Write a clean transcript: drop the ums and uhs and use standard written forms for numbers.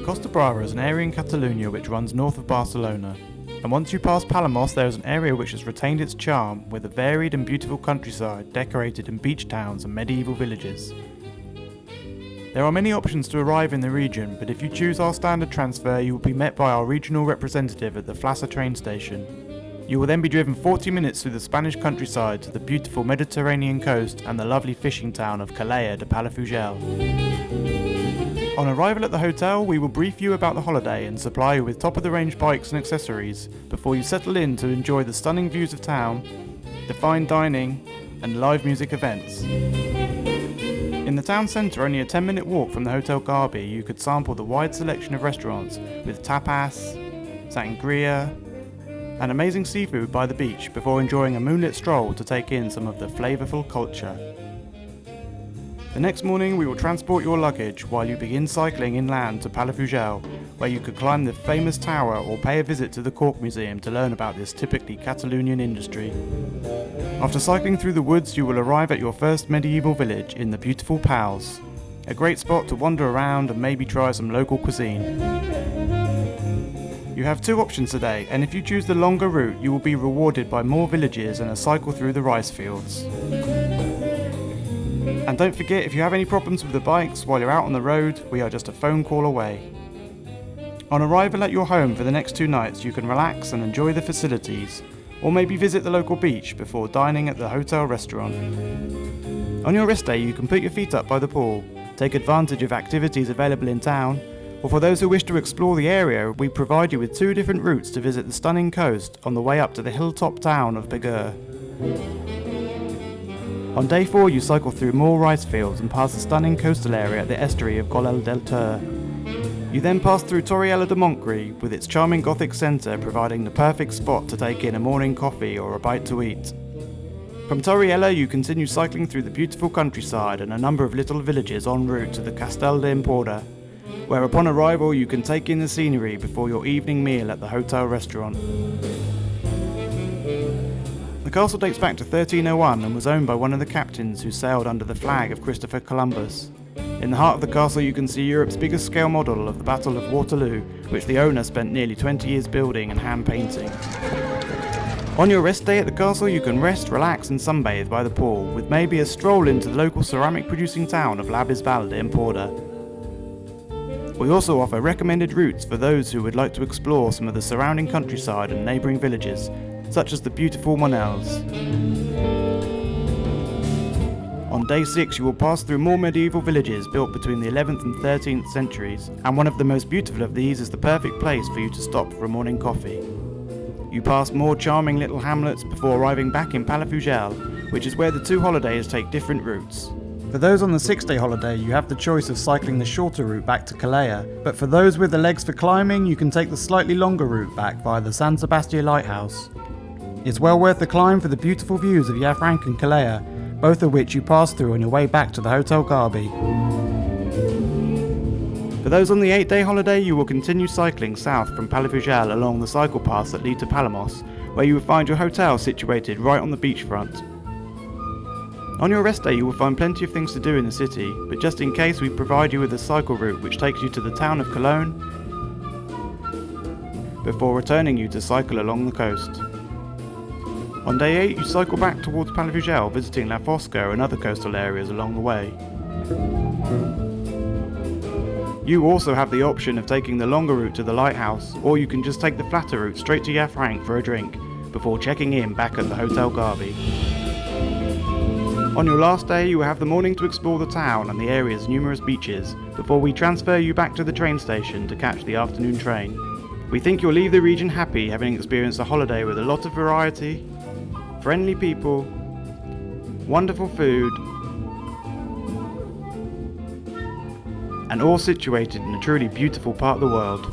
Costa Brava is an area in Catalunya which runs north of Barcelona, and once you pass Palamós there is an area which has retained its charm with a varied and beautiful countryside decorated in beach towns and medieval villages. There are many options to arrive in the region, but if you choose our standard transfer you will be met by our regional representative at the Flassa train station. You will then be driven 40 minutes through the Spanish countryside to the beautiful Mediterranean coast and the lovely fishing town of Calella de Palafrugell. On arrival at the hotel, we will brief you about the holiday and supply you with top-of-the-range bikes and accessories before you settle in to enjoy the stunning views of town, the fine dining and live music events. In the town centre, only a 10-minute walk from the Hotel Garbi, you could sample the wide selection of restaurants with tapas, sangria and amazing seafood by the beach before enjoying a moonlit stroll to take in some of the flavourful culture. The next morning we will transport your luggage while you begin cycling inland to Palafrugell, where you could climb the famous tower or pay a visit to the Cork Museum to learn about this typically Catalunian industry. After cycling through the woods you will arrive at your first medieval village in the beautiful Pals, a great spot to wander around and maybe try some local cuisine. You have two options today, and if you choose the longer route you will be rewarded by more villages and a cycle through the rice fields. And don't forget, if you have any problems with the bikes while you're out on the road, we are just a phone call away. On arrival at your home for the next 2 nights, you can relax and enjoy the facilities, or maybe visit the local beach before dining at the hotel restaurant. On your rest day, you can put your feet up by the pool, take advantage of activities available in town, or for those who wish to explore the area, we provide you with 2 different routes to visit the stunning coast on the way up to the hilltop town of Begur. On day 4 you cycle through more rice fields and pass the stunning coastal area at the estuary of Golel del Tur. You then pass through Torriella de Montgrí with its charming Gothic centre providing the perfect spot to take in a morning coffee or a bite to eat. From Torriella you continue cycling through the beautiful countryside and a number of little villages en route to the Castel d'Empordà, where upon arrival you can take in the scenery before your evening meal at the hotel restaurant. The castle dates back to 1301 and was owned by one of the captains who sailed under the flag of Christopher Columbus. In the heart of the castle you can see Europe's biggest scale model of the Battle of Waterloo, which the owner spent nearly 20 years building and hand painting. On your rest day at the castle you can rest, relax and sunbathe by the pool, with maybe a stroll into the local ceramic producing town of La Bisbal de Empordà. We also offer recommended routes for those who would like to explore some of the surrounding countryside and neighbouring villages, such as the beautiful Monels. On day 6 you will pass through more medieval villages built between the 11th and 13th centuries, and one of the most beautiful of these is the perfect place for you to stop for a morning coffee. You pass more charming little hamlets before arriving back in Palafrugell, which is where the 2 holidays take different routes. For those on the 6-day holiday you have the choice of cycling the shorter route back to Calella, but for those with the legs for climbing you can take the slightly longer route back via the San Sebastian lighthouse. It's well worth the climb for the beautiful views of Llafranc and Calella, both of which you pass through on your way back to the Hotel Garbi. For those on the 8-day holiday you will continue cycling south from Palafrugell along the cycle paths that lead to Palamós, where you will find your hotel situated right on the beachfront. On your rest day you will find plenty of things to do in the city, but just in case we provide you with a cycle route which takes you to the town of Cologne before returning you to cycle along the coast. On day 8 you cycle back towards Palafrugell, visiting La Fosca and other coastal areas along the way. You also have the option of taking the longer route to the lighthouse, or you can just take the flatter route straight to Llafranc for a drink, before checking in back at the Hotel Garbi. On your last day you will have the morning to explore the town and the area's numerous beaches, before we transfer you back to the train station to catch the afternoon train. We think you'll leave the region happy, having experienced a holiday with a lot of variety, friendly people, wonderful food, and all situated in a truly beautiful part of the world.